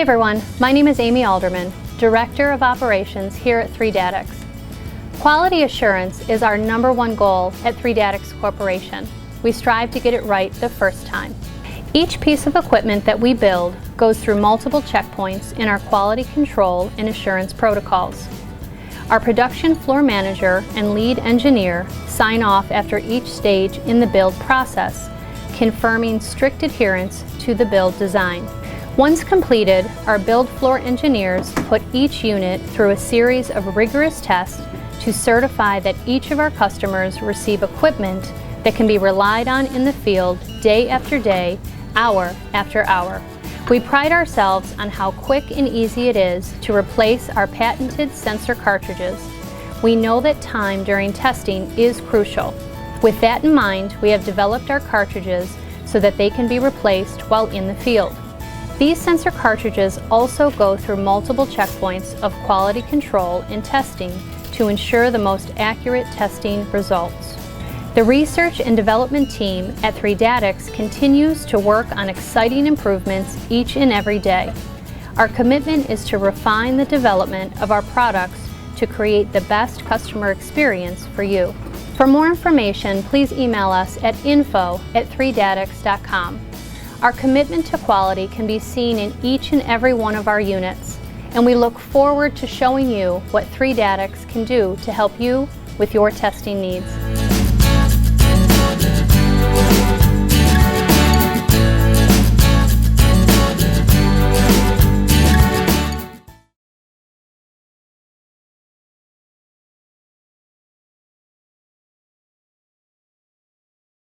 Hi everyone, my name is Amy Alderman, Director of Operations here at 3Datix. Quality assurance is our #1 goal at 3Datix Corporation. We strive to get it right the first time. Each piece of equipment that we build goes through multiple checkpoints in our quality control and assurance protocols. Our production floor manager and lead engineer sign off after each stage in the build process, confirming strict adherence to the build design. Once completed, our build floor engineers put each unit through a series of rigorous tests to certify that each of our customers receive equipment that can be relied on in the field day after day, hour after hour. We pride ourselves on how quick and easy it is to replace our patented sensor cartridges. We know that time during testing is crucial. With that in mind, we have developed our cartridges so that they can be replaced while in the field. These sensor cartridges also go through multiple checkpoints of quality control and testing to ensure the most accurate testing results. The research and development team at 3Datix continues to work on exciting improvements each and every day. Our commitment is to refine the development of our products to create the best customer experience for you. For more information, please email us at info@3datix.com. Our commitment to quality can be seen in each and every one of our units, and we look forward to showing you what 3Datix can do to help you with your testing needs.